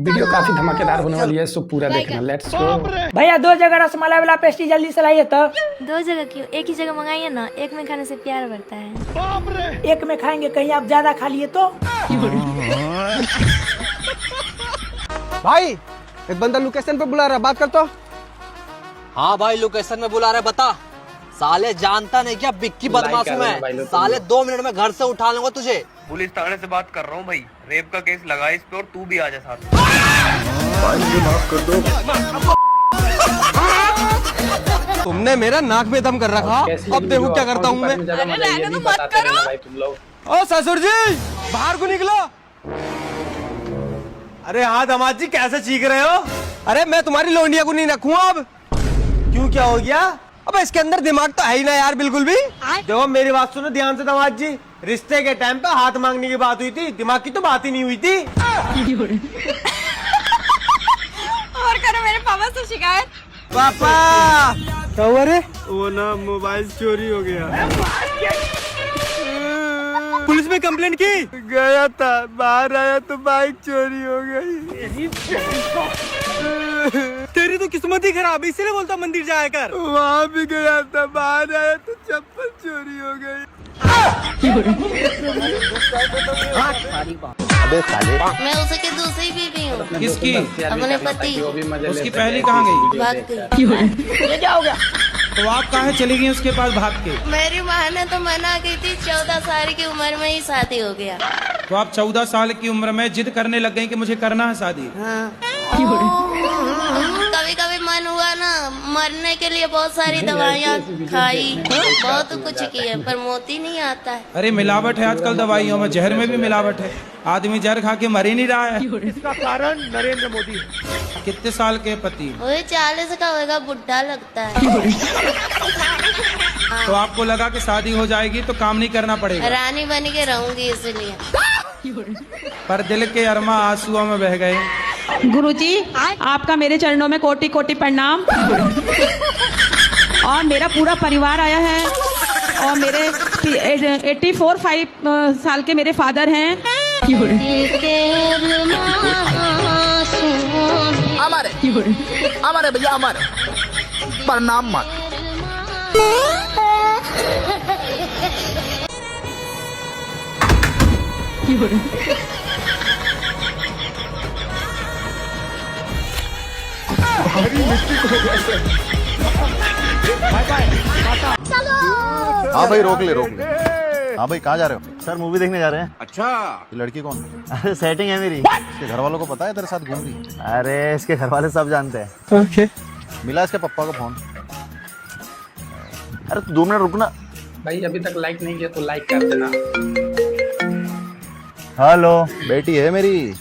Video काफी धमाकेदार होने वाली है, सो पूरा देखना। Let's go. भैया 2 जगह रसमलाई वाला पेस्ट्री जल्दी से लाइए तो। 2 जगह क्यों, एक ही जगह मंगाइए ना, एक में खाने से प्यार बढ़ता है। एक में खाएंगे, कहीं आप ज्यादा खा लिए तो। भाई एक बंदा लोकेशन पे बुला रहा है, बात कर तो। हाँ भाई लोकेशन में बुला रहे, बता। साले जानता नहीं क्या बिक्की बदमाश हूँ मैं। साले 2 मिनट में घर से उठा लूंगा तुझे। पुलिस थाने से बात कर रहा हूँ भाई, रेप का केस लगा इस पे और तू भी आ जा साथ। तुमने मेरा नाक में दम कर रखा, अब देखो क्या करता हूँ मैं। मत करो। ओ ससुर जी बाहर को निकलो। अरे हाँ दामाद जी कैसे चीख रहे हो? अरे मैं तुम्हारी लोंडिया को नहीं रखूंगा अब। क्यों, क्या हो गया? अब इसके अंदर दिमाग तो है ही ना यार बिल्कुल भी। देखो मेरी बात सुनो ध्यान से दामाद जी, रिश्ते के टाइम पे हाथ मांगने की बात हुई थी, दिमाग की तो बात ही नहीं हुई थी। और करो मेरे पापा से शिकायत। पापा क्या हुआ रे? वो ना मोबाइल चोरी हो गया। पुलिस में कंप्लेंट की? गया था, बाहर आया तो बाइक चोरी हो गई। तेरी तो किस्मत ही खराब है, इसलिए बोलता मंदिर जाया कर। वहाँ भी गया था, बाहर आया तो चप्पल चोरी हो गई। मैं उसकी दूसरी बीवी हूँ। किसकी? अपने पति। उसकी पहली कहाँ गई? भाग गई। ये क्या हो गया? तो आप कहाँ चली गई उसके पास भाग के? मेरी माँ ने तो मना की थी, 14 साल की उम्र में ही शादी हो गया। तो आप 14 साल की उम्र में जिद करने लग गई कि मुझे करना है शादी? हाँ। कभी कभी मन हुआ ना, मरने के लिए बहुत सारी दवाइयाँ खाई, बहुत कुछ किया, पर मोती नहीं आता है। अरे मिलावट है आजकल दवाइयों में, जहर में भी मिलावट है। आदमी जहर खा के मर ही नहीं रहा है। इसका कारण नरेंद्र मोदी। कितने साल के पति? वही 40 का होगा, बुढ़ा लगता है। तो आपको लगा कि शादी हो जाएगी तो काम नहीं करना पड़ेगा? रानी बन के रहूंगी इसलिए। पर दिल के अरमा आंसुओं में बह गए। गुरुजी आपका मेरे चरणों में कोटि कोटि प्रणाम। और मेरा पूरा परिवार आया है, और मेरे 84-5 साल के मेरे फादर हैं। हमारे भैया हमारे प्रणाम मत। हाँ भाई रोक ले। हाँ भाई कहाँ जा रहे हो? सर मूवी देखने जा रहे हैं। अच्छा, ये लड़की कौन? अरे सेटिंग है मेरी। इसके घर वालों को पता है तेरे साथ घूम रही है? अरे इसके घर वाले सब जानते हैं। ओके। मिला इसके पापा को फोन। अरे तू 2 मिनट रुकना। भाई अभी तक लाइक नहीं किया तो लाइक कर देना। हेलो बेटी है मेरी।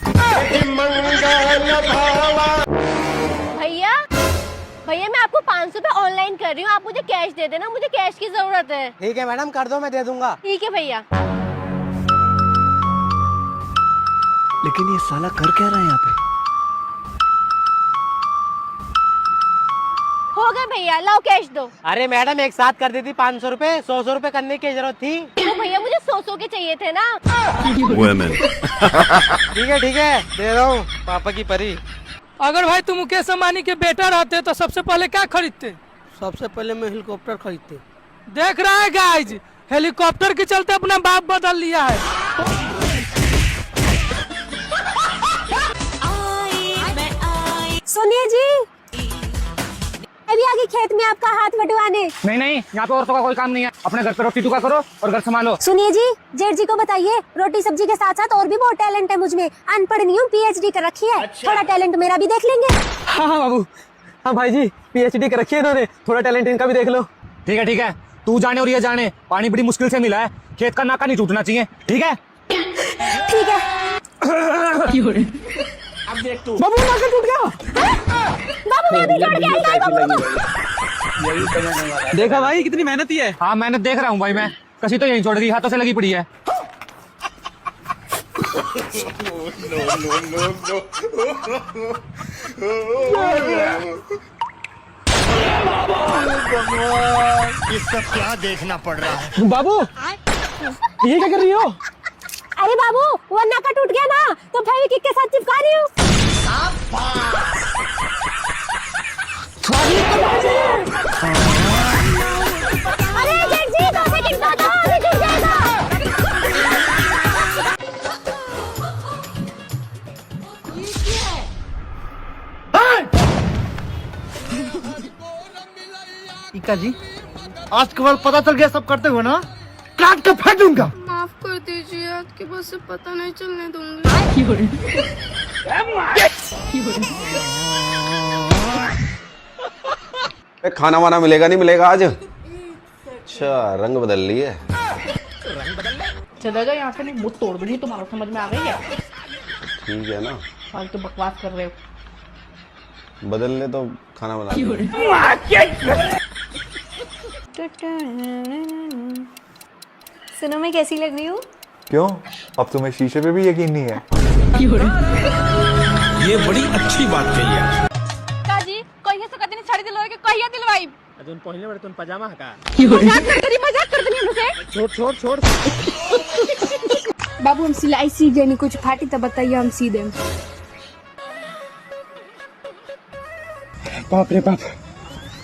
भैया मैं आपको 500 रुपए ऑनलाइन कर रही हूँ, आप मुझे कैश दे देना, मुझे कैश की जरूरत है। ठीक है मैडम कर दो, मैं दे दूंगा। ठीक है भैया। लेकिन ये साला कर क्या रहा है यहाँ पे? हो गया भैया, लाओ कैश दो। अरे मैडम एक साथ कर देती 500 रुपए, 100 रुपए करने की जरूरत थी। तो भैया मुझे 100 के चाहिए थे ना। ठीक है दे रहा हूँ, पापा की परी। अगर भाई तुम मुकेश अंबानी के बेटा रहते तो सबसे पहले क्या खरीदते? सबसे पहले मैं हेलीकॉप्टर खरीदते। देख रहा है गाइज, हेलीकॉप्टर के चलते अपना बाप बदल लिया है। सुनिए जी, अभी आगे खेत में आपका हाथ बटवाने। नहीं, यहाँ पे औरतों का कोई काम नहीं है। अपने घर पे रोटी टुका करो और घर संभालो। सुनिए जी, जेठ जी को बताइए, रोटी सब्जी के साथ साथ और भी बहुत टैलेंट है मुझ में। अनपढ़ नहीं हूँ, PhD कर रखी है। थोड़ा टैलेंट मेरा भी देख लेंगे। हाँ बाबू, हाँ भाई जी PhD कर रखी है इन्होंने, थोड़ा टैलेंट इनका भी देख लो। ठीक है, तू जाने और ये जाने, पानी बड़ी मुश्किल से मिला है, खेत का नाका नहीं टूटना चाहिए। ठीक है। ठीक है। अब देख तू। बाबू नाका टूट गया। बाबू मैं भी जोड़ के आई बाबू। देखा भाई कितनी मेहनती है। हाँ मेहनत देख रहा हूँ भाई मैं, कसी तो यहीं छोड़ दी, हाथों से लगी पड़ी है। इसका क्या देखना पड़ रहा है? बाबू ये क्या कर रही हो? अरे बाबू वो नाका टूट गया ना, तो फेविक्विक के साथ चिपका रही हूँ। इका जी, आज के बाद पता चल गया सब करते हो ना, काट के फेंक दूंगा। माफ कर दीजिए, आपके बस से पता नहीं चलने दूंगी। खाना वाना मिलेगा नहीं मिलेगा आज? अच्छा रंग बदल लिए। चला जाओ यहाँ से, नहीं मुंह तोड़ दूंगी तुम्हारा, समझ में आ गई है? ठीक है ना, फालतू बकवास कर रहे हो। बदलने तो खाना बना। सुनो, मैं कैसी लग रही हूँ? क्यों, अब तुम्हें शीशे पे भी यकीन नहीं है? ये बड़ी अच्छी बात कही है। काजी कहिया से कदी छाड़ी दिलवाई के कहिया दिलवाई? तुम पहले बड़े तुम पजामा का मजाक कर दनी मुझे। छोड़ बाबू, हम सिलाई सीख गए, नहीं कुछ फाटी तो बताइए, हम सी दें। बाप रे बाप,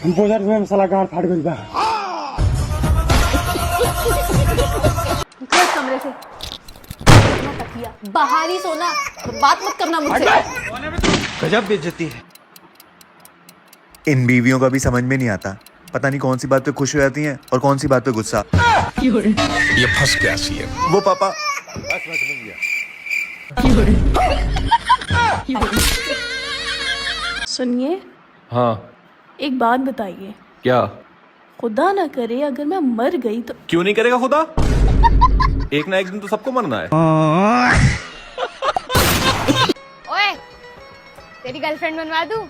हम बोझर में मसाला गाड़ फाड़ गई बा। कमरे से तकिया बाहर ही सोना, बात मत करना मुझसे। गजब बेइज्जती है। इन बीवियों का भी समझ में नहीं आता, पता नहीं कौन सी बात पे खुश हो जाती हैं और कौन सी बात पे गुस्सा। ये फंस गया सी है वो पापा। सुनिए, हाँ एक बात बताइए, क्या? खुदा ना करे अगर मैं मर गई तो? क्यों नहीं करेगा खुदा? एक ना एक दिन तो सबको मरना है। ओए, तेरी गर्लफ्रेंड बनवा दूं?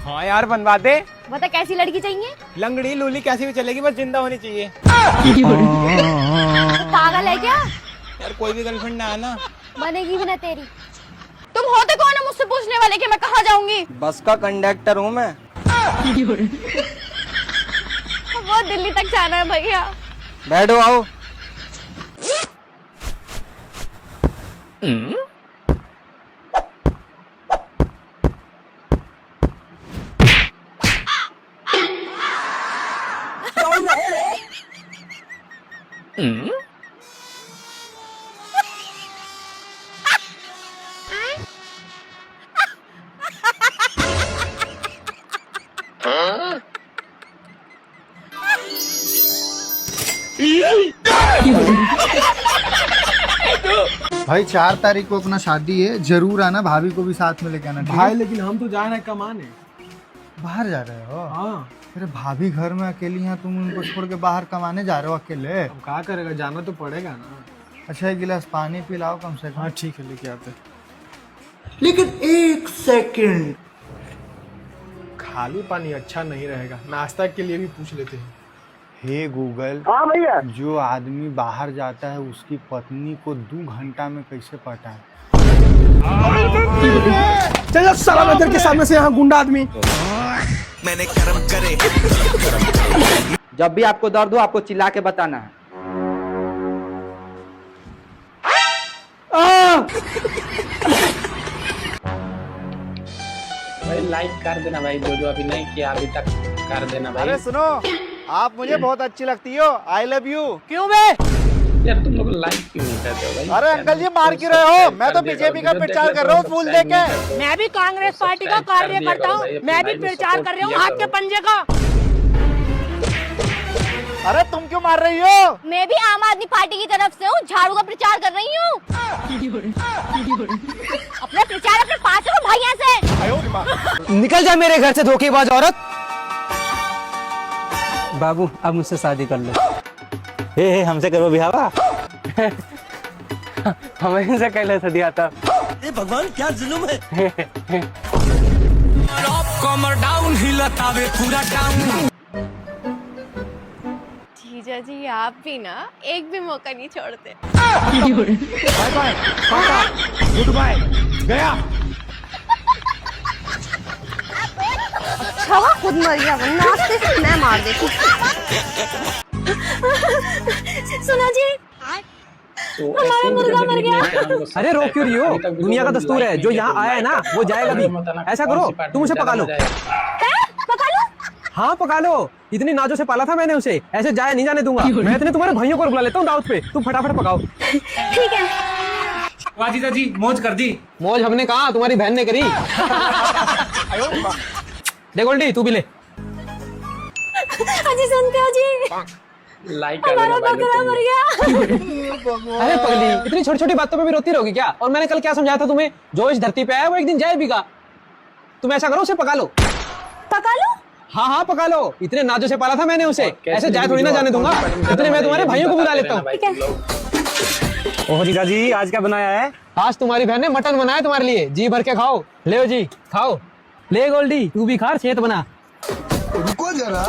हाँ यार बनवा दे। बता कैसी लड़की चाहिए? लंगड़ी लूली कैसी भी चलेगी, बस जिंदा होनी चाहिए। पागल है क्या? यार कोई भी गर्लफ्रेंड ना आना। बनेगी भी ना तेरी। तुम होते कौन है मुझसे पूछने वाले कि मैं कहाँ जाऊंगी? बस का कंडक्टर हूँ मैं। वो दिल्ली तक जाना है भैया। बैठो आओ। भाई 4 तारीख को अपना शादी है, जरूर आना, भाभी को भी साथ में लेके आना। भाई लेकिन हम तो जा रहे हैं कमाने। बाहर जा रहे हो? हाँ। अरे भाभी घर में अकेली हैं, तुम उनको छोड़ के बाहर कमाने जा रहे हो अकेले? अब क्या करेगा, जाना तो पड़ेगा ना। अच्छा, एक गिलास पानी पिलाओ कम से कम। हाँ ठीक है, लेके आते। लेकिन 1 सेकंड, खाली पानी अच्छा नहीं रहेगा, नाश्ता के लिए भी पूछ लेते हैं। हे गूगल, हाँ भैया, जो आदमी बाहर जाता है उसकी पत्नी को 2 घंटा में कैसे पटाए? चल साला नजर के सामने से, यहाँ गुंडा आदमी। मैंने कर्म करे। जब भी आपको दर्द हो आपको चिल्ला के बताना है। भाई लाइक कर देना भाई, जो अभी नहीं किया अभी तक कर देना भाई। अरे सुनो, आप मुझे बहुत अच्छी लगती हो, आई लव यू। क्यों बे? यार तुम लोग लाइक क्यों नहीं करते हो भाई? अरे अंकल जी, मार क्यों रहे हो? मैं तो बीजेपी का प्रचार कर रहा हूँ फूल देके। मैं भी कांग्रेस पार्टी का कार्यकर्ता हूँ, मैं भी प्रचार कर रही हूँ हाथ के पंजे का। अरे तुम क्यों मार रही हो? मैं भी आम आदमी पार्टी की तरफ से हूँ, झाड़ू का प्रचार कर रही हूँ। अपना प्रचार अपने पास रखो भाई, यहाँ से निकल जा मेरे घर से धोखेबाज औरत। बाबू अब मुझसे शादी कर लो। हे हमसे करो बिहावा। हमें इनसे कहले से दिया था। भगवान क्या जुल्म है। कमर डाउन हिलतावे पूरा टाउन। जीजा जी, आप भी ना एक भी मौका नहीं छोड़ते। बाय बाय, गुड बाय, गया। अच्छा खुद मर गया, नाश्ते से मैं मार देती। सुनो जी, हमारा मुर्गा मर गया। अरे रो क्यों रही हो? दुनिया का दस्तूर है, जो यहाँ आया है ना वो जाएगा भी। ऐसा करो, तुम उसे पका लो। पका लो? हाँ पका लो, इतनी नाजों से पाला था मैंने उसे, ऐसे जाए नहीं जाने दूंगा। मैं इतने तुम्हारे भाइयों को बुला लेता हूँ दावत पे, तुम फटाफट पकाओ। ठीक है। वाह जीजा जी मौज कर दी। मौज हमने कहा, तुम्हारी बहन ने करी। दे गोल्डी तू भी ले। जी सुनते हो जी, लाइक कर देना भाई बकरा मर गया। अरे पगली, इतनी छोटी छोटी बातों पे भी रोती रहोगी क्या? और मैंने कल क्या समझाया था तुम्हें, जो इस धरती पे आया वो एक दिन जाएगा। तुम ऐसा करो, उसे पका लो। पका लो? हाँ हाँ पका लो, इतने नाजों से पाला था मैंने उसे, ऐसे जाए थोड़ी ना जाने दूंगा। इतने मैं तुम्हारे भाइयों को बुला लेता हूँ। ओह जीजा जी, आज क्या बनाया है? आज तुम्हारी बहन ने मटन बनाया तुम्हारे लिए, जी भर के खाओ। ले जी खाओ। ले गोल्डी तू भी खा, सेहत बना। रुको जरा,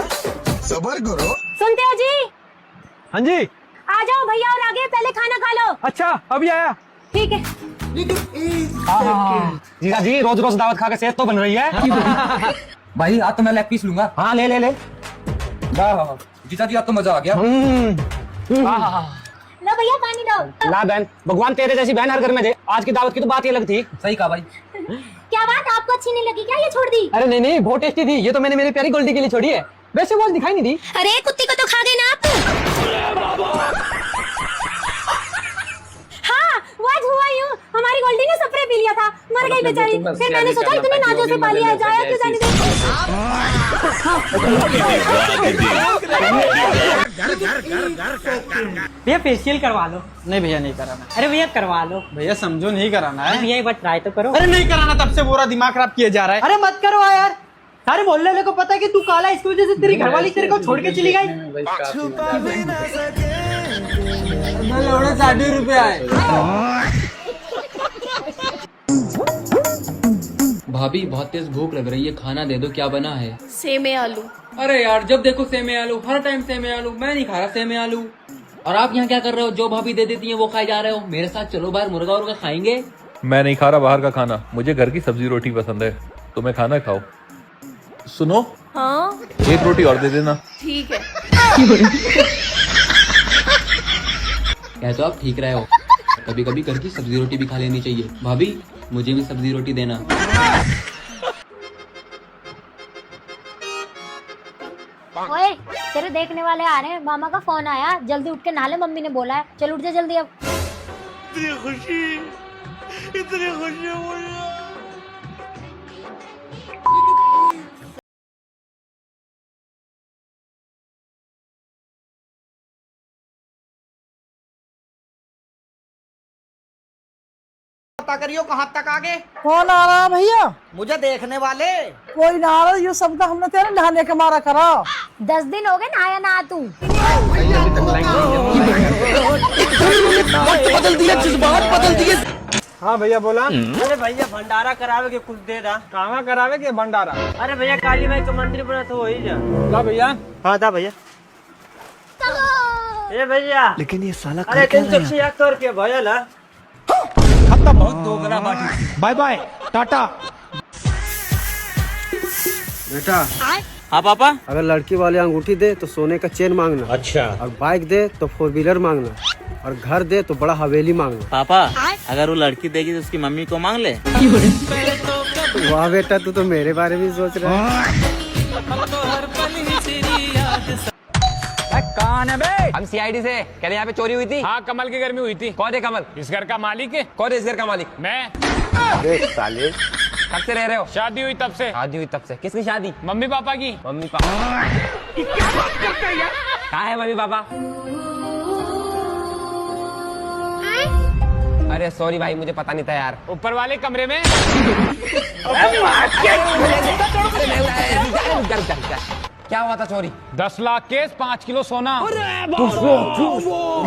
सबर करो। सुनते हो जी? हाँ जी। आ जाओ भैया और आगे, पहले खाना खा लो। अच्छा अभी आया। ठीक है। जीजा जी रोज रोज दावत खा के सेहत तो बन रही है। भाई आज तो मैं लेग पीस लूंगा। हाँ ले ले ले। जीजा जी आज तो मजा आ गया। लो भैया पानी दो। ला बहन, भगवान तेरे जैसी बहन हर घर में दे। आज की दावत की तो बात ही अलग थी। सही कहा भाई। क्या बात, आपको अच्छी नहीं लगी क्या ये छोड़ दी? अरे नहीं नहीं, बहुत टेस्टी थी। ये तो मैंने मेरी प्यारी गोल्डी के लिए छोड़ी है, वैसे वो आज दिखाई नहीं दी। अरे कुत्ती को तो खा गए ना आप। हाँ वो आज हुआ यूं, हमारी गोल्डी ने स्प्रे पी लिया था, मर गई बेचारी। फिर मैंने सोचा इतने नाजों से पाली है, जाया क्यों जाने दे। भैया फेशियल करवा लो। नहीं भैया नहीं कराना। अरे भैया करवा लो। भैया समझो नहीं कराना है। भैया एक बार ट्राई तो करो। अरे नहीं कराना, तब से पूरा दिमाग खराब किया जा रहा है। अरे मत करो यार, सारे मोहल्ले वाले को पता है कि तू काला, इसकी वजह से तेरी घरवाली तेरे को छोड़ के चली गई। 60 रुपए आए। भाभी बहुत तेज भूख लग रही है, खाना दे दो, क्या बना है? सेमे आलू। अरे यार जब देखो सेमे आलू, हर टाइम सेमे आलू। मैं नहीं खा रहा सेमे आलू। और आप यहाँ क्या कर रहे हो? जो भाभी दे देती हैं वो खाए जा रहे हो। मेरे साथ चलो, बाहर मुर्गा उर्गा खाएंगे। मैं नहीं खा रहा बाहर का खाना, मुझे घर की सब्जी रोटी पसंद है। तुम्हें खाना खाओ। सुनो, हाँ एक रोटी और दे देना। ठीक है। क्या तो आप ठीक रहे हो, कभी कभी घर की सब्जी रोटी भी खा लेनी चाहिए। भाभी मुझे भी सब्जी रोटी देना। ओए तेरे देखने वाले आ रहे हैं, मामा का फोन आया, जल्दी उठ के नहा ले, मम्मी ने बोला है। चल उठ जा जल्दी अब। इतनी खुशी मुझे। करियो कहाँ तक आगे? कौन आ रहा है भैया? मुझे देखने वाले। कोई ना आ रहा, ये सब तो हमने तेरे नहाने के मारा करा। 10 दिन हो गए नहाया ना तू। बदल दिया, जज्बात बदल दिए। हाँ भैया बोला। अरे भैया भंडारा करावे के कुछ दे दा। कहाँ करावे के भंडारा? अरे भैया काली माई का मंदिर बना तो हो ही जा। ला भैया। हाँ था भैया। ए भैया, लेकिन ये साला अरे 300 के भैया ला। खत्म, बहुत दोगला बाटी। Bye bye Tata. बेटा हाँ पापा। अगर लड़की वाले अंगूठी दे तो सोने का चेन मांगना। अच्छा। और बाइक दे तो 4 व्हीलर मांगना। और घर दे तो बड़ा हवेली मांगना। पापा अगर वो लड़की देगी तो उसकी मम्मी को मांग ले। वाह बेटा, तू तो मेरे बारे में सोच रहा है। कौन है बे? हम सीआईडी से कह रहे यहाँ पे चोरी हुई थी। हाँ कमल के घर में हुई थी। कौन है कमल? इस घर का मालिक है। कौन है इस घर का मालिक? मैं। साले कब से रह रहे हो? शादी हुई तब से। शादी हुई तब से? किसकी शादी? मम्मी पापा की। मम्मी पापा कहाँ है मम्मी पापा? अरे सॉरी भाई, मुझे पता नहीं था यार। ऊपर वाले कमरे में। क्या हुआ था चोरी? 10 लाख केस, 5 किलो सोना।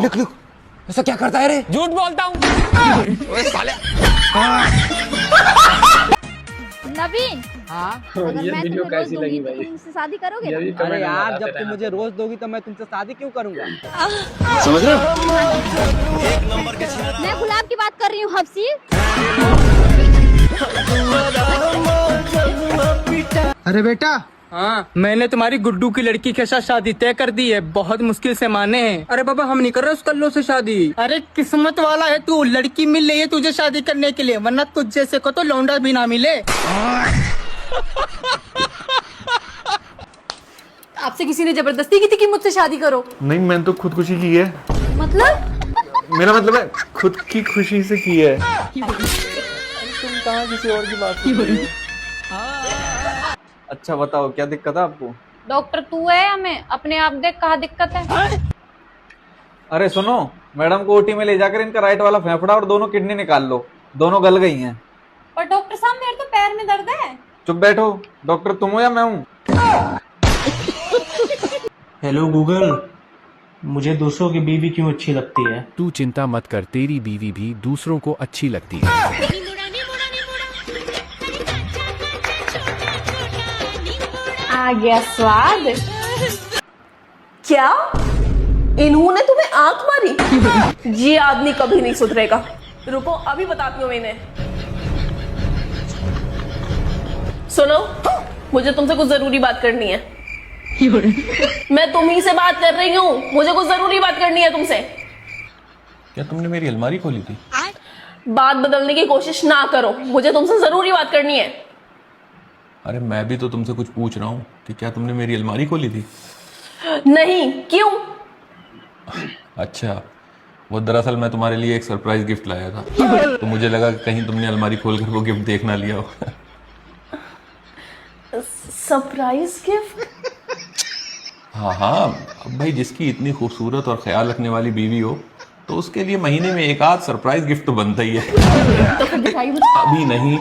लिख ऐसा क्या करता है रे? झूठ बोलता हूँ। नवीन, हाँ अगर ये मैं वीडियो तुम्हें रोज कैसी दूंगी लगी तो भाई? तुम मुझसे शादी करोगे ना? अरे यार, जब तुम मुझे रोज दोगी तो मैं तुमसे शादी क्यों करूंगा? समझ रहे हो? मैं गुलाब की बात कर रही हूँ हफ्सी। अरे बेटा, हाँ मैंने तुम्हारी गुड्डू की लड़की के साथ शादी तय कर दी है, बहुत मुश्किल से माने हैं। अरे बाबा हम नहीं कर रहे उस कल्लो से शादी। अरे किस्मत वाला है तू, लड़की मिल रही है तुझे शादी करने के लिए, वरना तुझ जैसे को तो लौंडा भी ना मिले। आपसे किसी ने जबरदस्ती की थी कि मुझसे शादी करो? नहीं, मैंने तो खुदकुशी की है। मतलब मेरा मतलब है खुद की खुशी से की है। तुम कहाँ किसी और की बात कर रही हो? अच्छा बताओ क्या दिक्कत है आपको? डॉक्टर तू है या मैं? अपने आप देख कहाँ दिक्कत है। अरे सुनो, मैडम को ओटी में ले जाकर इनका राइट वाला फेफड़ा और दोनों किडनी निकाल लो, दोनों गल गई हैं। पर डॉक्टर साहब मेरे तो पैर में दर्द है। चुप बैठो, डॉक्टर तुम हो या मैं हूँ? हेलो गूगल, मुझे दूसरों की बीवी क्यों अच्छी लगती है? तू चिंता मत कर, तेरी बीवी भी दूसरों को अच्छी लगती है। आ गया स्वाद। क्या इन्होंने तुम्हें आंख मारी? ये आदमी कभी नहीं सुधरेगा। रुको अभी बताती हूँ मैं इन्हें। सुनो, मुझे तुमसे कुछ जरूरी बात करनी है। मैं तुम्ही से बात कर रही हूँ, मुझे कुछ जरूरी बात करनी है तुमसे। क्या तुमने मेरी अलमारी खोली थी? बात बदलने की कोशिश ना करो, मुझे तुमसे जरूरी बात करनी है। अरे मैं भी तो तुमसे कुछ पूछ रहा हूँ कि क्या तुमने मेरी अलमारी खोली थी? नहीं, क्यों? अच्छा, वो दरअसल मैं तुम्हारे लिए एक सरप्राइज गिफ्ट लाया था, तो मुझे लगा कि कहीं तुमने अलमारी खोलकर वो गिफ्ट देख ना लिया हो। Surprise gift? हाँ हाँ, अब भाई जिसकी इतनी खूबसूरत और ख्याल रखने वाली बीवी हो तो उसके लिए महीने में एक आध सरप्राइज गिफ्ट तो बनता ही है। तो फिर दिखाई मुझे। अभी नहीं,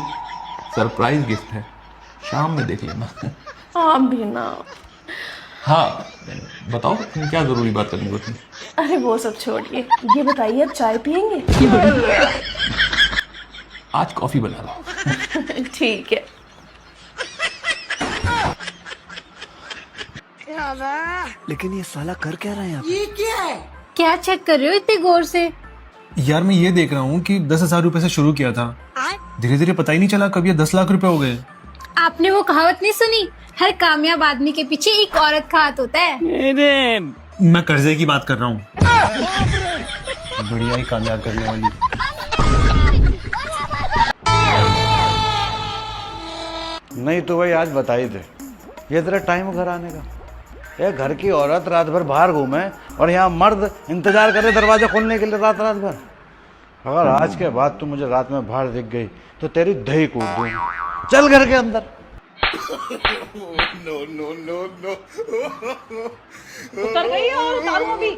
सरप्राइज गिफ्ट है, शाम में देख लेना। हाँ भी ना। हाँ बताओ, तुम क्या जरूरी बात करनी हो तुम? अरे वो सब छोड़िए, ये बताइए अब चाय पियेंगे? आज कॉफी बना लो। ठीक है। लेकिन ये साला कर क्या रहा है यहाँ? ये क्या है? क्या चेक कर रहे हो इतने गौर से? यार मैं ये देख रहा हूँ कि 10,000 रुपए से शुरू किया था, धीरे धीरे पता ही नहीं चला कब ये 10 लाख रुपए हो गए। आपने वो कहावत नहीं सुनी, हर कामयाब आदमी के पीछे एक औरत का हाथ होता है? मैं कर्जे की बात कर रहा हूँ। बढ़िया ही कामयाब करने वाली। नहीं तो भाई आज बता ही दे, ये तेरा टाइम घर आने का। ये घर की औरत रात भर बाहर घूमे और यहाँ मर्द इंतजार करे दरवाजा खोलने के लिए रात भर। अगर आज के बाद तू मुझे रात में बाहर दिख गई तो तेरी दही कूट दूंगी। चल घर के अंदर। उतर गई और उतारूं अभी।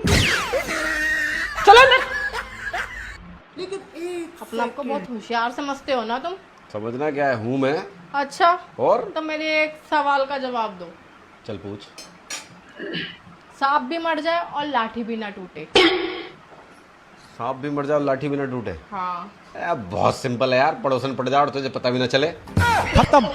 चलो अंदर। अपने आप को बहुत होशियार समझते हो ना तुम? समझना क्या है, हूँ मैं। अच्छा, और तो मेरे एक सवाल का जवाब दो। चल पूछ। सांप भी मर जाए और लाठी भी ना टूटे। सांप भी मर जाए और लाठी भी ना टूटे? हाँ। बहुत सिंपल है यार, पड़ोसन पड़ जाए और तुझे पता भी ना चले। खत्म।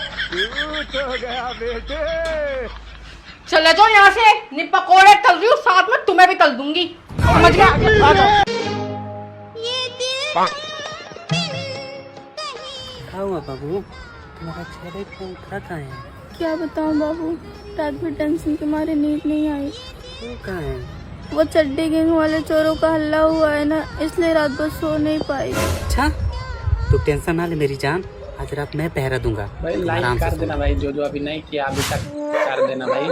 चले जाओ यहाँ से, नहीं पकोड़े तल रही हूँ, साथ में तुम्हें भी तल दूंगी। समझ गया? आ जाओ। बाबू तुम्हारा चेहरा इतना उतरा कहाँ है? क्या बताऊं बाबू, रात में टेंशन के मारे नींद नहीं आई। वो कहाँ है? वो चड्डी गैंग वाले चोरों का हल्ला हुआ है ना, इसलिए रात भर सो नहीं पाई। अच्छा, तू टेंशन ना ले मेरी जान, आज रात मैं पहरा दूंगा। भाई लाइक कर देना भाई, जो जो अभी नहीं किया अभी तक कर देना भाई।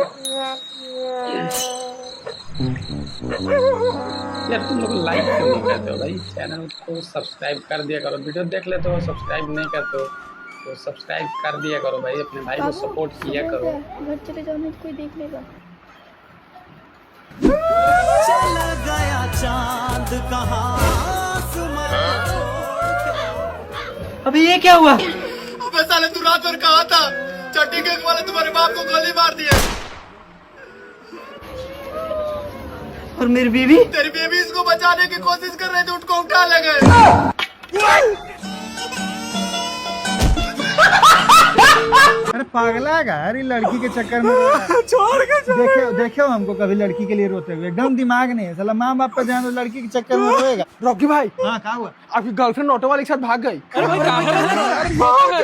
यार तुम लोग लाइक क्यों नहीं करते हो भाई? चैनल को सब्सक्राइब कर दिया करो, वीडियो देख लेते हो सब्सक्राइब नहीं करते हो तो सब्सक्राइब कर दिया करो भाई, अपने भाई को सपोर्ट किया करो। घर चले जाओ नहीं तो कोई देख लेगा। चल गया चांद कहाँ? अभी ये क्या हुआ? साले तू रात भर कहाँ था? चड्डी गैंग वाले तुम्हारे बाप को गोली मार दिया। और मेरी बीवी? तेरी बेबी इसको बचाने की कोशिश कर रहे थे, उनको उठा ले गए। अरे पागला है यार, ये लड़की के चक्कर में छोड़ के देखे हो हमको कभी लड़की के लिए रोते हुए? एकदम दिमाग नहीं है साला, माँ बाप का ध्यान लड़की के चक्कर में रोएगा। रॉकी भाई, हाँ क्या हुआ? आपकी गर्लफ्रेंड ऑटो वाले के साथ भाग गई।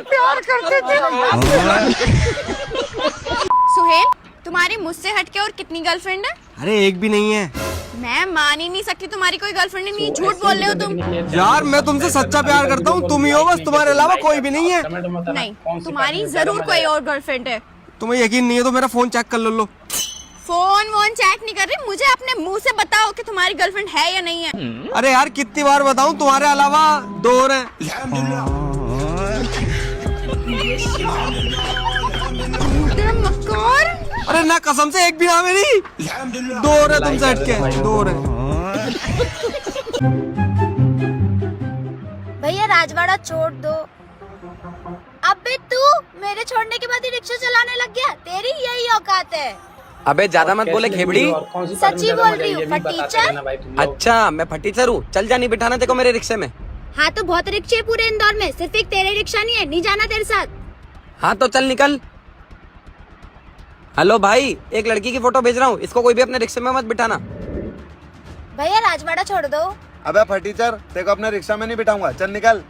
प्यार करते थे। सुहेल, तुम्हारी मुझसे हटके और कितनी गर्लफ्रेंड है? अरे एक भी नहीं है। मैं मान ही नहीं सकती तुम्हारी कोई गर्लफ्रेंड नहीं। झूठ बोल रहे हो तुम। यार मैं तुमसे सच्चा प्यार करता हूँ, तुम ही हो बस, तुम्हारे अलावा कोई भी नहीं है। नहीं, तुम्हारी जरूर कोई और गर्लफ्रेंड है। तुम्हें यकीन नहीं है तो मेरा फोन चेक कर लो। फोन वोन चेक नहीं कर रही, मुझे अपने मुंह से बताओ कि तुम्हारी गर्लफ्रेंड है या नहीं है। अरे यार कितनी बार बताऊं, तुम्हारे अलावा 2 और हैं। अरे ना कसम से एक भी ना मेरी, 2 और है तुमसे हटके, 2 और है। भैया राजवाड़ा छोड़ दो। अबे तू मेरे छोड़ने के बाद ही रिक्शा चलाने लग गया, तेरी यही औकात है। अबे ज्यादा मत बोले खेबड़ी। सच्ची बोल रही हूँ, फटीचर। अच्छा मैं फटीचर हूँ, चल जा, नहीं बिठाना तेको मेरे रिक्शे में। हाँ तो बहुत रिक्शे पूरे इंदौर में, सिर्फ एक तेरे रिक्शा नहीं है, नहीं जाना तेरे साथ। हाँ तो चल निकल। हेलो भाई, एक लड़की की फोटो भेज रहा हूँ, इसको कोई भी अपने रिक्शे में मत बिठाना। भैया राजवाड़ा छोड़ दो। अबे फटीचर, तेको अपने रिक्शा में नहीं बिठाऊंगा, चल निकल।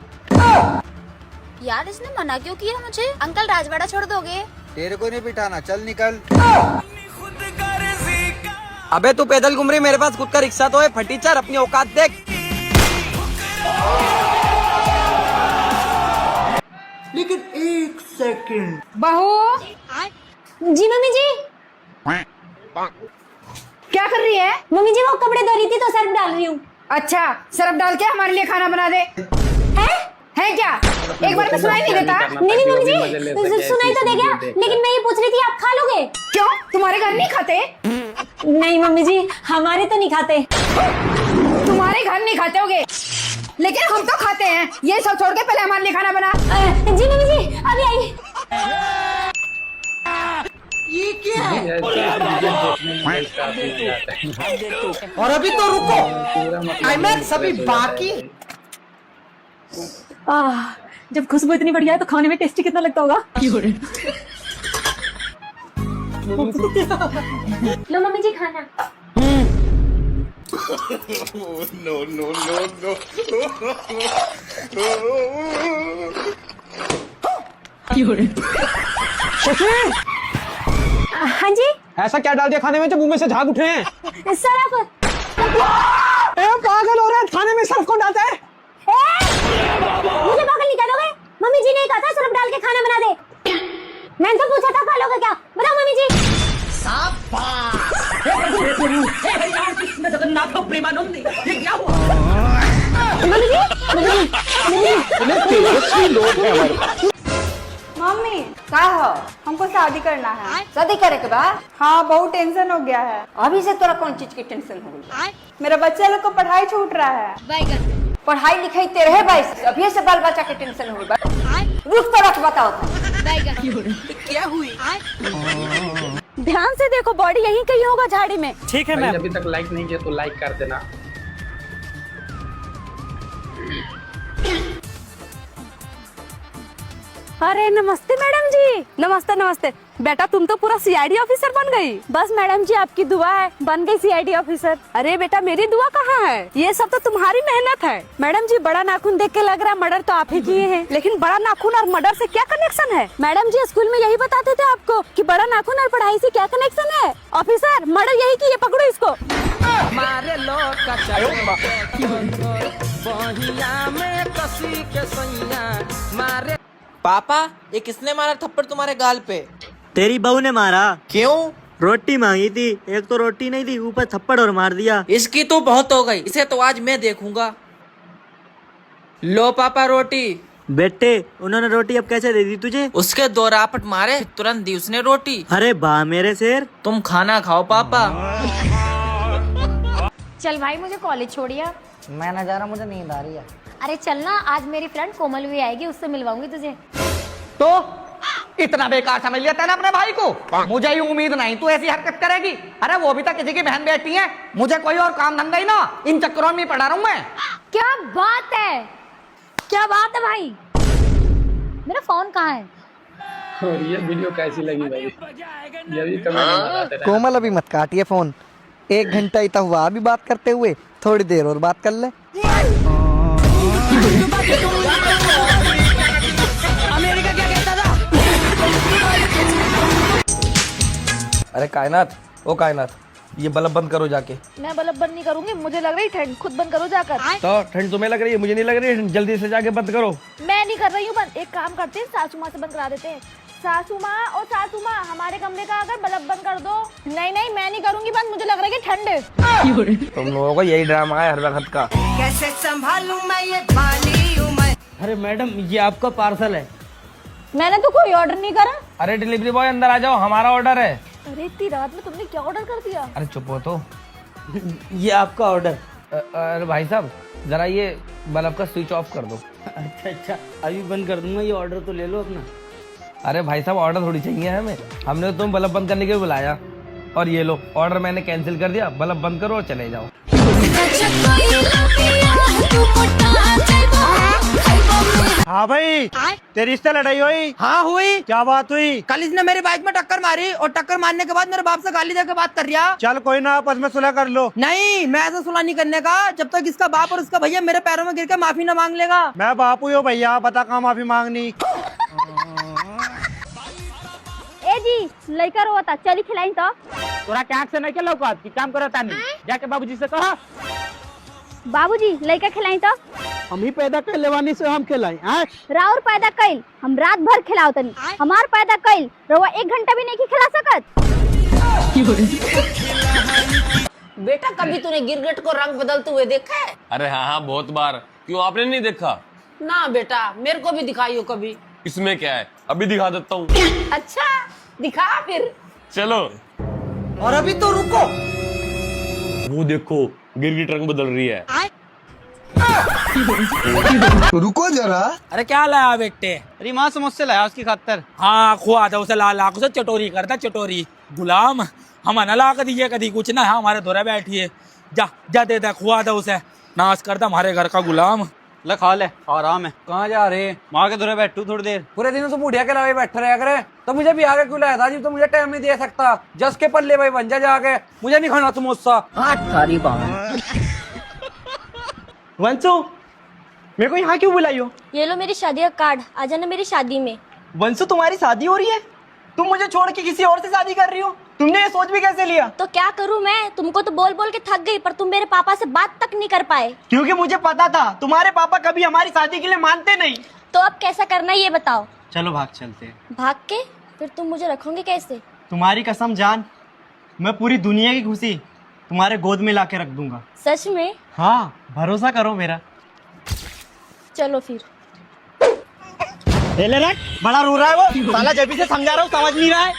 यार इसने मना क्यों किया मुझे? अंकल राजवाड़ा छोड़ दोगे? तेरे को नहीं बिठाना, चल निकल। अबे तू पैदल घूम रही, मेरे पास खुद का रिक्शा तो है। फटीचर अपनी औकात देख। लेकिन 1 सेकंड। बहू जी मम्मी जी। क्या कर रही है? मम्मी जी वो कपड़े धो रही थी तो सर्फ डाल रही हूँ। अच्छा सर्फ डाल के हमारे लिए खाना बना दे। है क्या? एक बार में सुनाई नहीं देता? नहीं मम्मी जी, सुनाई तो दे गया, लेकिन मैं ये पूछ रही थी आप खा लोगे? क्यों, तुम्हारे घर नहीं खाते? नहीं मम्मी जी, हमारे तो नहीं खाते। तुम्हारे घर नहीं खाते होगे, लेकिन हम तो खाते हैं। ये सब छोड़ के पहले हमारे लिए खाना बना। जी मम्मी जी अभी आइए। ये क्या है? और अभी तो रुको, आईमैक्स अभी बाकी। जब खुशबू इतनी बढ़िया है तो खाने में टेस्टी कितना लगता होगा। लो मम्मी जी खाना। हाँ जी। ऐसा क्या डाल दिया खाने में जो मुंह में से झाग उठे हैं? सरफ। पागल हो रहा है, खाने में सर्फ कौन डालता है? मुझे पागल नहीं कह दोगे? मम्मी जी ने कहा था सर्फ डाल के खाना बना दे। मैंने तो पूछा था खा लोगे क्या? बताओ मम्मी जी। मम्मी का हो, हमको शादी करना है। शादी करे के बाद? हाँ बहुत टेंशन हो गया है। अभी से तोरा कौन चीज की टेंशन हो गई? मेरा बच्चा लोग को पढ़ाई छूट रहा है। पढ़ाई लिखाई तेरे है भाई, अभी से बाल बच्चा के टेंशन हो गई। रुक तो रख, बताओ क्या हुई? ध्यान से देखो, बॉडी यहीं कहीं होगा झाड़ी में। ठीक है मैम। अभी तक लाइक नहीं किया तो लाइक कर देना। अरे नमस्ते मैडम जी। नमस्ते नमस्ते। बेटा तुम तो पूरा सीआईडी ऑफिसर बन गई। बस मैडम जी आपकी दुआ है, बन गई सीआईडी ऑफिसर। अरे बेटा मेरी दुआ कहाँ है, ये सब तो तुम्हारी मेहनत है। मैडम जी बड़ा नाखून देख के लग रहा है मर्डर तो आप ही किए हैं, लेकिन बड़ा नाखून और मर्डर से क्या कनेक्शन है? मैडम जी स्कूल में यही बताते थे आपको कि बड़ा नाखून और पढ़ाई से क्या कनेक्शन है। ऑफिसर मर्डर यही किए, पकड़ो इसको। मारे लोग का में कसी के सैया मारे। पापा ये किसने मारा थप्पड़ तुम्हारे गाल पे? तेरी बहू ने मारा। क्यों? रोटी मांगी थी, एक तो रोटी नहीं दी, ऊपर थप्पड़ और मार दिया। इसकी तो बहुत हो गई, इसे तो आज मैं देखूंगा। लो पापा रोटी। बेटे उन्होंने रोटी अब कैसे दे दी तुझे? उसके 2 रापट मारे, तुरंत दी उसने रोटी। अरे वाह मेरे शेर। तुम खाना खाओ पापा। चल भाई मुझे कॉलेज छोड़िया। मैं ना जा रहा, मुझे नींद आ रही है। अरे चलना, आज मेरी फ्रेंड कोमल भी आएगी, उससे मिलवाऊंगी तुझे। तो इतना बेकार समझ लिया तेने अपने भाई को? मुझे ही उम्मीद नहीं तू ऐसी हरकत करेगी। अरे वो भी तो किसी की बहन बेटी है, मुझे कोई और काम धंधा ही ना, इन चक्करों में पड़ा रहूं मैं। क्या बात है, क्या बात है भाई। मेरा फोन कहाँ है? और ये वीडियो कैसी लगी भाई, ये भी कमेंट में बताते रहना। कोमल अभी मत काटिए फोन, 1 घंटा ही तो हुआ अभी बात करते हुए, थोड़ी देर और बात कर ले। अमेरिका क्या कहता था? अरे कायनात, ओ कायनात, ये बल्ब बंद करो जाके। मैं बल्ब बंद नहीं करूंगी, मुझे लग रही ठंड, खुद बंद करो जाकर। तो ठंड तुम्हें लग रही है, मुझे नहीं लग रही है, जल्दी से जाके बंद करो। मैं नहीं कर रही हूँ बंद, एक काम करते हैं सासू माँ से बंद करा देते हैं। सासू माँ हमारे कमरे का अगर बल्ब बंद कर दो। नहीं नहीं मैं नहीं करूँगी बंद, मुझे लग रहा है कि ठंड है। तुम लोगों का यही ड्रामा है हर वक्त का। कैसे संभालूं मैं ये पाली उम्र। अरे मैडम ये आपका पार्सल है। मैंने तो कोई ऑर्डर नहीं करा। अरे डिलीवरी बॉय अंदर आ जाओ, हमारा ऑर्डर है। अरे इतनी रात में तुमने क्या ऑर्डर कर दिया? अरे चुप हो तो। ये आपका ऑर्डर। अरे भाई साहब जरा ये बल्ब का स्विच ऑफ कर दो। अच्छा अभी बंद कर दूंगा, ये ऑर्डर तो ले लो अपना। अरे भाई साहब ऑर्डर थोड़ी चाहिए हमें, हमने तो तुम बल्ब बंद करने के लिए बुलाया। और ये लो ऑर्डर मैंने कैंसिल कर दिया, बल्ब बंद करो और चले जाओ। हाँ भाई तेरी रिश्ते लड़ाई हुई? हाँ हुई। क्या बात हुई? कल इसने मेरी बाइक में टक्कर मारी और टक्कर मारने के बाद मेरे बाप से गाली देकर बात कर रहा। चल कोई ना, आपस में सुलह कर लो। नहीं मैं ऐसा सुलह नहीं करने का जब तक इसका बाप और इसका भैया मेरे पैरों में गिर के माफी न मांग लेगा। मैं बापू हो भैया, बता कहाँ माफी मांगनी। ए जी लड़का रो था, चली खिलाई तो। तोरा क्या से नहीं लौका की काम करो तानी, जाके बाबूजी से कहा। बाबूजी लड़का खिलाई तो। हम ही पैदा कर लेवानी से हम खिलाई। राउर पैदा कइल हम रात भर खिलाओ तनी, हमार पैदा कइल रवा 1 घंटा भी नहीं की खिला सकत। बेटा कभी तूने गिरगिट को रंग बदलते हुए देखा है? अरे हाँ बहुत बार। क्यों आपने नहीं देखा? ना बेटा मेरे को भी दिखाइयो कभी। इसमें क्या है, अभी दिखा देता हूँ। अच्छा दिखा फिर। चलो। और अभी तो रुको। वो देखो गिरगिट रंग बदल रही है। रुको जरा। अरे क्या लाया बेटे? अरे माँ समोसे लाया उसकी खातर। हाँ खुआ था उसे, लाल लाख उसे चटोरी करता चटोरी। गुलाम हम न ला कर दीजिए कभी कुछ ना, हमारे धोरे बैठिए। जा जा दे दे खुआ था उसे, नाश करता हमारे घर का गुलाम। ले खा ले, आराम है। कहाँ जा रहे? माँ के धोरे बैठू थोड़ी देर। पूरे दिन तो बुढ़िया के अलावा बैठे रहा करे, तो मुझे भी आगे क्यों लाया था जी? तो मुझे टाइम नहीं दे सकता। जस के पल्ले भाई बन जा जाके, मुझे नहीं खाना समोसा। सारी बात। वंशु मेरे को यहाँ क्यों बुलाई हो? ये लो मेरी शादी का कार्ड, आ जाना मेरी शादी में। वंशु तुम्हारी शादी हो रही है? तुम मुझे छोड़ के किसी और से शादी कर रही हो? तुमने ये सोच भी कैसे लिया? तो क्या करूं मैं, तुमको तो बोल बोल के थक गई, पर तुम मेरे पापा से बात तक नहीं कर पाए। क्योंकि मुझे पता था तुम्हारे पापा कभी हमारी शादी के लिए मानते नहीं। तो अब कैसा करना है ये बताओ। चलो भाग चलते हैं। भाग के? फिर तुम मुझे रखोगे कैसे? तुम्हारी कसम जान, मैं पूरी दुनिया की खुशी तुम्हारे गोद में लाके रख दूंगा। सच में? हाँ भरोसा करो मेरा। चलो फिर। ले रख, बड़ा रो रहा है वो साला, जब से समझा रहा हूँ समझ नहीं रहा है।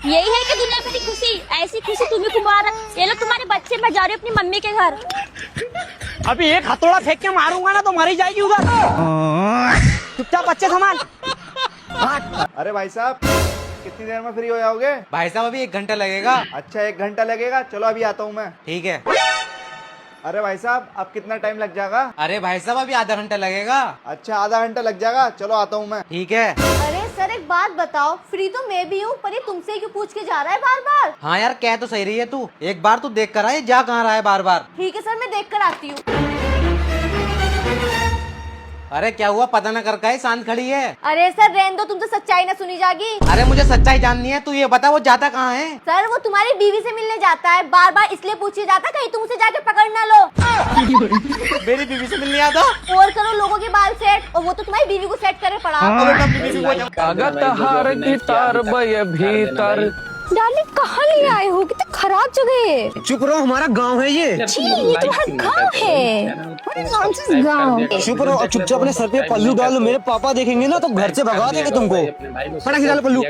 यही है कि दुनिया की खुशी, ऐसी खुशी तुम्हें कुमार। ये लो तुम्हारे बच्चे, मैं जा रही हूँ अपनी मम्मी के घर। अभी एक हथौड़ा फेंक के मारूंगा ना तो मरी जाएगी उधर। चुपचाप बच्चे संभाल। अरे भाई साहब कितनी देर में फ्री हो जाओगे? भाई साहब अभी 1 घंटा लगेगा। अच्छा 1 घंटा लगेगा, चलो अभी आता हूँ मैं। ठीक है। अरे भाई साहब अब कितना टाइम लग जाएगा? अरे भाई साहब अभी आधा घंटा लगेगा। अच्छा आधा घंटा लग जाएगा, चलो आता हूँ मैं। ठीक है। अरे सर एक बात बताओ, फ्री तो मैं भी हूँ, पर ये तुमसे क्यों पूछ के जा रहा है बार बार? हाँ यार कह तो सही रही है तू, एक बार तू देख कर आए जा कहाँ रहा है बार बार। ठीक है सर मैं देख कर आती हूँ। अरे क्या हुआ, पता न कर का शांत खड़ी है। अरे सर रहने दो, तुमसे सच्चाई ना सुनी जाएगी। अरे मुझे सच्चाई जाननी है, तू ये बता वो जाता कहाँ है? सर वो तुम्हारी बीवी से मिलने जाता है, बार बार इसलिए पूछे जाता कहीं तुम उसे जाके पकड़ ना लो। मेरी बीवी से मिलने आता? और करो लोगों के बाल सेट, और वो तो तुम्हारी बीवी को सेट करे पड़ा। डार्लिंग कहाँ ले आए हो, कितनी खराब जगह है। चुप रहो, हमारा गांव है ये। ये तुम्हारा गाँव है? गाँव। चुप रहो, चुपचाप अपने सर पे पल्लू डालो, मेरे पापा देखेंगे ना तो घर से भगा देंगे तुमको। फटाक से डालो पल्लू,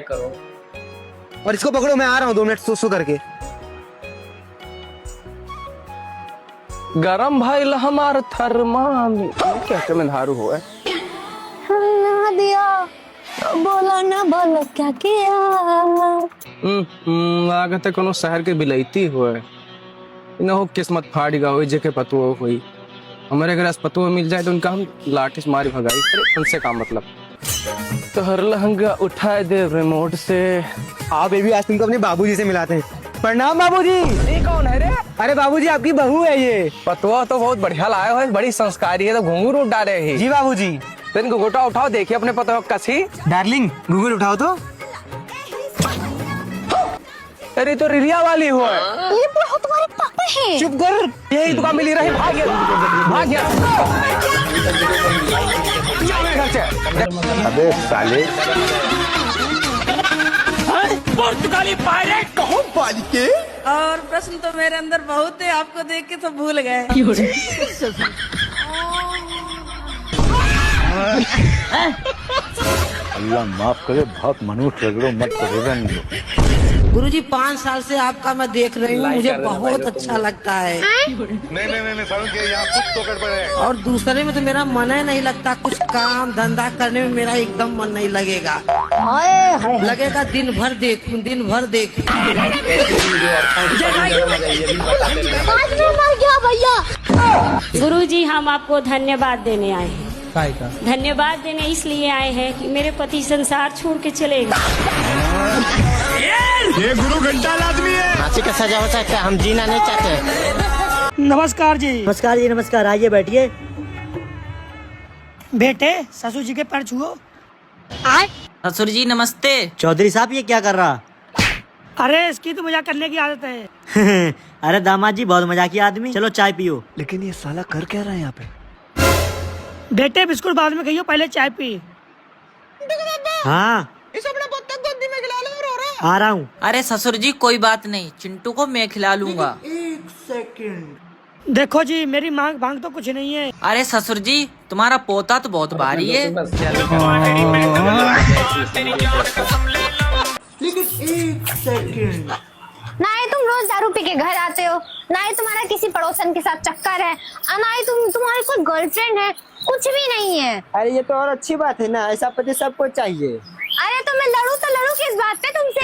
और इसको पकड़ो, मैं आ रहा हूँ 2 मिनट सो करके। गरम भाई हमार थर्मामीटर कैसे में धारू हुआ है। दिया बोलो ना बोलो क्या किया। लागत है कोनो शहर के बिलैती हुए न हो, किस्मत फाड़ेगा हो जेके पतुओ हुई। हमारे अगर पतुओ मिल जाए तो उनका हम लाठी से मारी भगाई। उनसे काम मतलब तो हर लहंगा उठाए दे रिमोट से। हाँ बेबी आज तुमको अपने बाबूजी से मिलाते हैं। प्रणाम बाबूजी। ये कौन है रे? अरे बाबूजी आपकी बहू है ये। पतुआ तो बहुत बढ़िया लाए हो, बड़ी संस्कारी है, तो घुंघरू उठ डाले है। जी बाबूजी। तो इनको घोटा उठाओ, देखिए अपने पतुआ कसी। डार्लिंग घुंघरू उठाओ तो। अरे तो रिरिया वाली हो। ये बुढ़ा तुम्हारे पापा है। चुप कर, यही दुकान मिली रही, भाग गया भाग गया। अबे साले पुर्तगाली पायलट कहो बालिके। और प्रश्न तो मेरे अंदर बहुत है, आपको देख के तो भूल गए। अल्लाह माफ करे, बहुत मनुष्य रगड़ो मत करो। गुरुजी 5 साल से आपका मैं देख रही हूँ, मुझे बहुत अच्छा लगता है। नहीं यहाँ कुछ तो गड़बड़ है। और दूसरे में तो मेरा मन ही नहीं लगता, कुछ काम धंधा करने में मेरा एकदम मन नहीं लगेगा। लगेगा दिन भर देखूं, दिन भर देखूं। गुरुजी हम आपको धन्यवाद देने आए हैं। धन्यवाद देने इसलिए आए हैं कि मेरे पति संसार छोड़ के चले गए। ये गुरु घंटाल आदमी है। फांसी का सजा हो सकता है, हम जीना नहीं चाहते। नमस्कार जी। नमस्कार जी, नमस्कार। आइए बैठिए। बेटे ससुर जी के पैर छुओ। ससुर जी नमस्ते। चौधरी साहब ये क्या कर रहा? अरे इसकी तो मजाक करने की आदत है। अरे दामाद जी बहुत मजाकी आदमी। चलो चाय पियो। लेकिन ये साला कर क्या रहा है यहाँ पे? बेटे बिस्कुट बाद में खाइयो, पहले चाय पी। हाँ आ रहा हूँ। अरे ससुर जी कोई बात नहीं, चिंटू को मैं खिला लूंगा। देखो जी मेरी मांग भांग तो कुछ नहीं है। अरे ससुर जी तुम्हारा पोता तो बहुत भारी है। ना ही तुम रोज दारू पी के घर आते हो, ना ही तुम्हारा किसी पड़ोसन के साथ चक्कर है, और ना ही तुम्हारी कोई गर्लफ्रेंड है, कुछ भी नहीं है। अरे ये तो और अच्छी बात है ना, ऐसा पति सबको चाहिए। अरे तो मैं लड़ू किस बात पे तुमसे?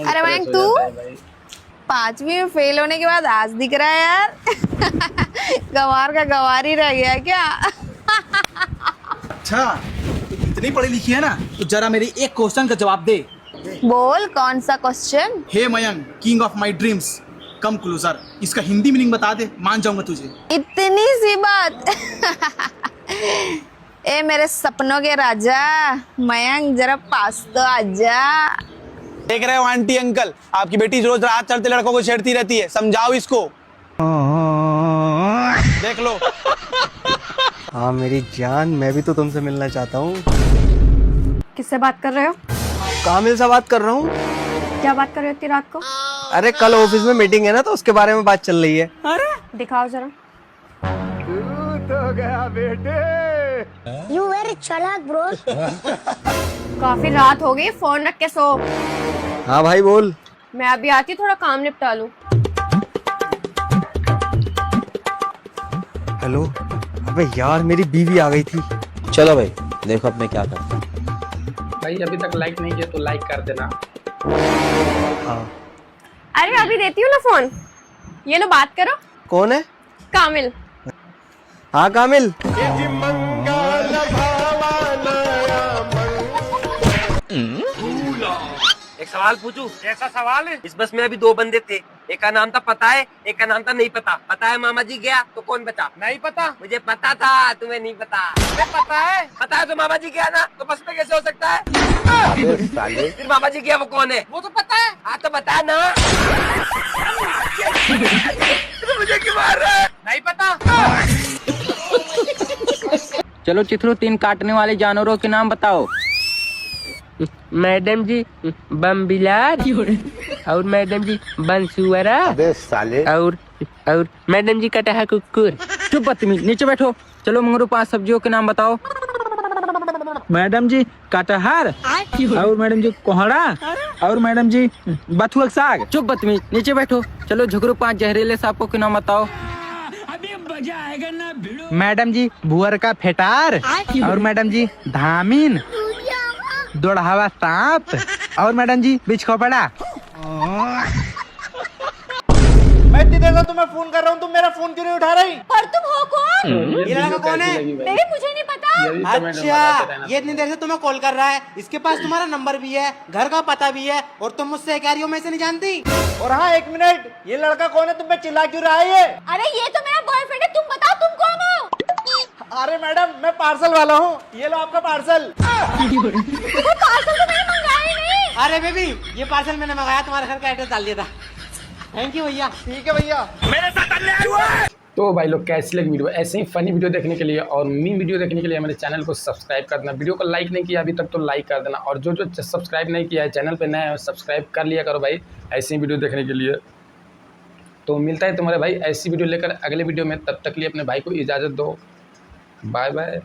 अरे मयंक तू 5वीं में फेल होने के बाद आज दिख रहा है यार। गंवार का गंवार ही रह गया क्या? अच्छा इतनी पढ़ी लिखी है ना, तो जरा मेरी एक क्वेश्चन का जवाब दे। बोल कौन सा question? Hey Mayank, king of my dreams, come closer, इसका हिंदी मीनिंग बता दे, मान जाऊंगा तुझे। इतनी सी बात? ए मेरे सपनों के राजा मयंक, जरा पास तो आजा। देख रहे हो आंटी अंकल, आपकी बेटी रोज रात चढ़ते लड़कों को छेड़ती रहती है, समझाओ इसको। देख लो। हाँ मेरी जान, मैं भी तो तुमसे मिलना चाहता हूँ। किससे बात कर रहे हो? कामिल से बात कर रहा हूँ। क्या बात कर रहे हो इतनी रात को? अरे कल ऑफिस में मीटिंग है ना, तो उसके बारे में बात चल रही है। अरे दिखाओ जरा। तो गया बेटे। यू वेरी चालाक ब्रो। काफी रात हो गई, फोन रख के सो। हाँ भाई बोल। मैं अभी आती हूँ, थोड़ा काम निपटा लूं। हेलो। अबे यार मेरी बीवी आ गई थी। चलो भाई देखो अब मैं क्या करता हूँ। भाई अभी तक लाइक नहीं किया तो लाइक कर देना। हाँ। अरे अभी देती हूँ ना फोन, ये लो बात करो। कौन है? कामिल। हाँ कामिल। एक सवाल पूछूं? कैसा सवाल है? इस बस में अभी 2 बंदे थे, एक का नाम था पता है, एक का नाम था नहीं पता। पता है मामा जी गया तो कौन बचा? नहीं पता। मुझे पता था, तुम्हें नहीं पता। तुम्हें पता है? पता है तो मामा जी गया ना, तो बस में कैसे हो सकता है? फिर मामा जी गया वो कौन है? वो तो पता है। हाँ तो बता ना। तो मुझे क्यों मार रहा है? नहीं पता। चलो चित्रो 3 काटने वाले जानवरों के नाम बताओ। मैडम जी बम बिलार, और मैडम जी बंसुअरा, और मैडम जी कटहा कुकुर। चुप बदतमीज, नीचे बैठो। चलो मंगरू 5 सब्जियों के नाम बताओ। मैडम जी कटहर, और मैडम जी कोहड़ा, और मैडम जी बथुआ साग। चुप बदतमीज, नीचे बैठो। चलो झुगरू 5 जहरीले सांपों के नाम बताओ। मैडम जी भुअर का फेटार, और मैडम जी धामीन, दोड़ावा सांप, और मैडम जी बिछखोपड़ा। मैं इतनी देर से तुम्हें फोन कर रहा हूँ, तुम मेरा फोन क्यों नहीं उठा रही? और तुम हो कौन? ये लड़का कौन है? बेबी मुझे नहीं पता। अच्छा ये इतनी देर से तुम्हें कॉल कर रहा है, इसके पास तुम्हारा नंबर भी है, घर का पता भी है, और तुम मुझसे कह रही हो मैं इसे नहीं जानती। और हाँ 1 मिनट, ये लड़का कौन है? तुम पे चिल्ला क्यों रहा है ये? अरे ये तो मेरा बॉयफ्रेंड है, तुम बताओ तुम कौन हो? अरे मैडम मैं पार्सल वाला हूँ, ये लो आपका पार्सल। पार्सल तो मैंने मंगाया ही नहीं। अरे बेबी ये पार्सल मैंने मंगाया, तुम्हारे घर का एड्रेस डाल दिया था। थैंक यू भैया। ठीक है भैया। मेरे साथ अन्याय हुआ है। तो भाई लोग कैसी लगी वीडियो, ऐसे ही फनी वीडियो देखने के लिए और मीम वीडियो देखने के लिए हमारे चैनल को सब्सक्राइब कर देना। वीडियो को लाइक नहीं किया अभी तक तो लाइक कर देना, और जो सब्सक्राइब नहीं किया है चैनल पे नया है सब्सक्राइब कर लिया करो भाई ऐसी वीडियो देखने के लिए। तो मिलता है तुम्हारे भाई ऐसी वीडियो लेकर अगले वीडियो में, तब तक लिए अपने भाई को इजाज़त दो। Bye bye.